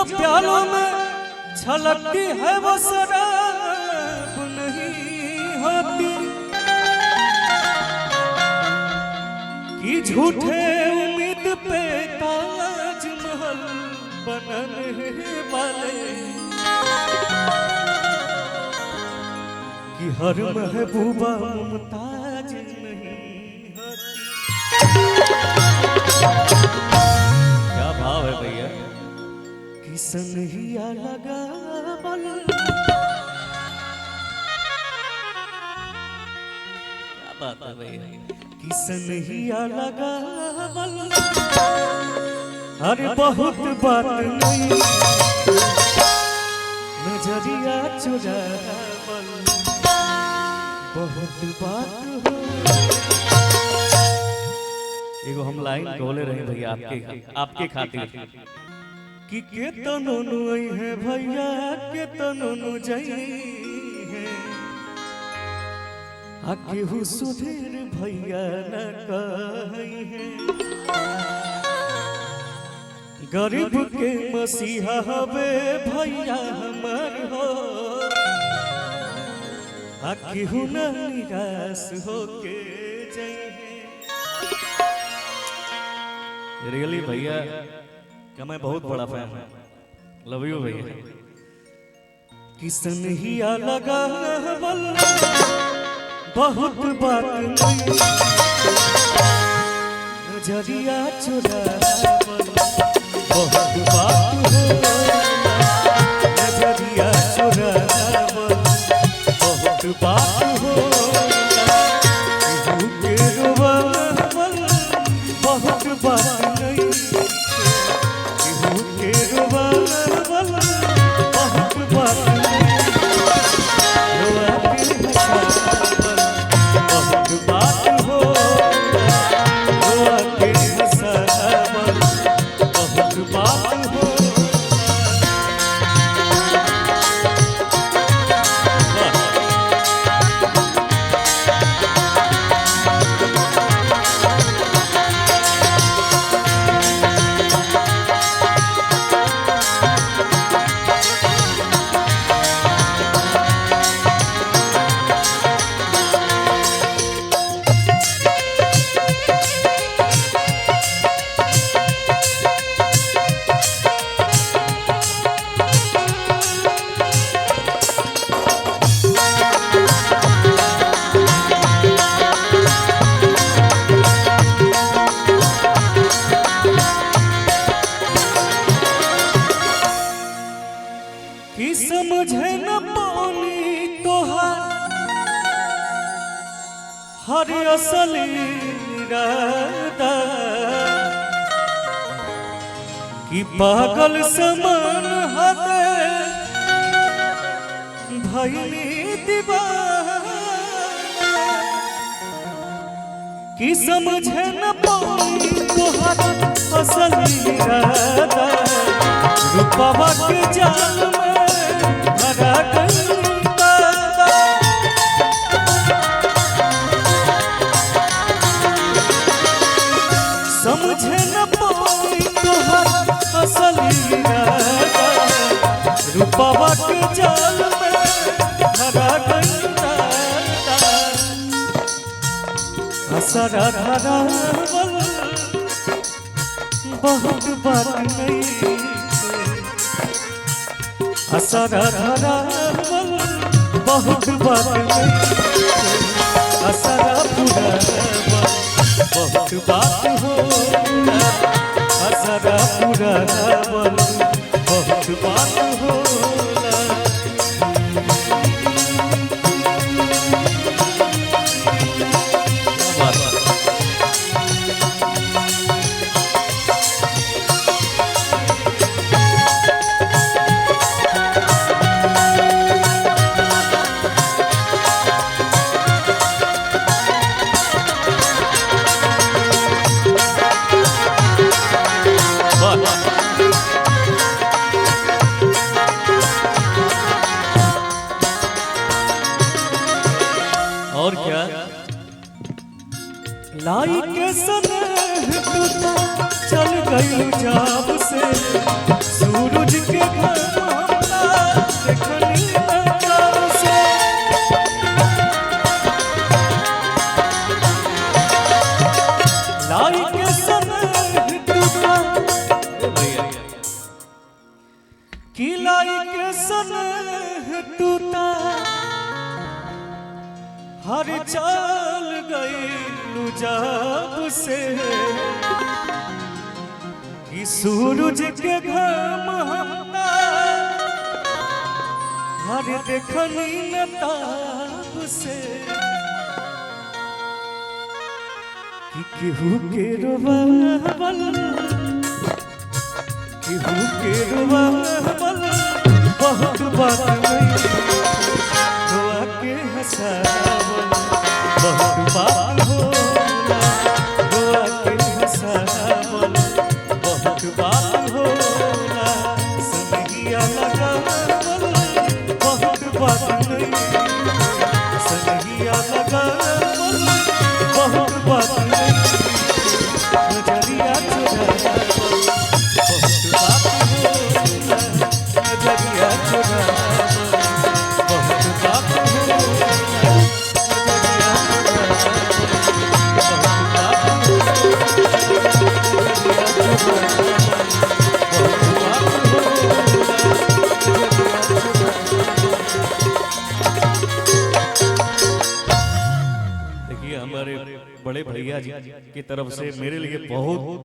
जो प्यालों में छलकती है वो शराब नहीं होती, कि झूठे उम्मीद पे ताजमहल बनने वाले, कि हर महबूबा मुमताज नहीं होती। क्या भाव है भैया। कि सनहिया लगा बल, क्या बात है भैया। कि सनहिया लगा बल, अरे बहुत बात नहीं, नजरिया चुरावल बहुत बात हो। एगो हम लाइन बोले रहे भैया आपके खातिर, कि के तनु है भैया के तनु जई है, केहू सुधीर भैया न कही है। गरीब के मसीहा हवे भैया हमर हो, केहू न निराश होके जाइए। रियली भैया क्या मैं बहुत बड़ा फैन है, लव यू भैया। कि सनहिया लगा बल बहुत बात नहीं, नजरिया चुरावल बहुत बात हो, नजरिया चुरावल बहुत बात हो। केहू के रोवावल बहुत बात नहीं, केहू के रोवावल बहुत बात नहीं, रोआ के हंसावल बहुत बात हो, रोआ के हंसावल बहुत बात हो। कि समझे न पानी तोहार हर असल इरादा, कि पागल समान हदे भइली दीवाना। कि समझे न पानी तोहार असल इरादा, रूपवा के जाल में भरा गंगा। समझे न पाई तोहार असल इरादा, रूपवा के जाल में भरा गंगा। असरा धरावल बहुत बात नहीं, असरा धरावल बहुत बात नहीं, असरा पुरावल बहुत बात हो, असरा पुरावल बहुत बात हो। लाई के सनह तू तो चल गई जाब से सूरज के घर देखनी नकाब से लाई के सनह तू तो की लाई के सनह तू तो हर चाल गई लुजाब से कि सूरज के घाम हमना हर देखनी नताब से कि केहू के रोवावल केहू के रोवावल बहुत बात नहीं रोआ के हंसावल बहुत बात होला रोआ के हंसावल बहुत बात होला सनगिया लगावल बहुत बात नहीं सनगिया लगावल बहुत बात नहीं नजरिया चुरावल बहुत बात होला नजरिया चुरावल बहुत बात होला देखिए हमारे बड़े भैया जी की तरफ से मेरे लिए बहुत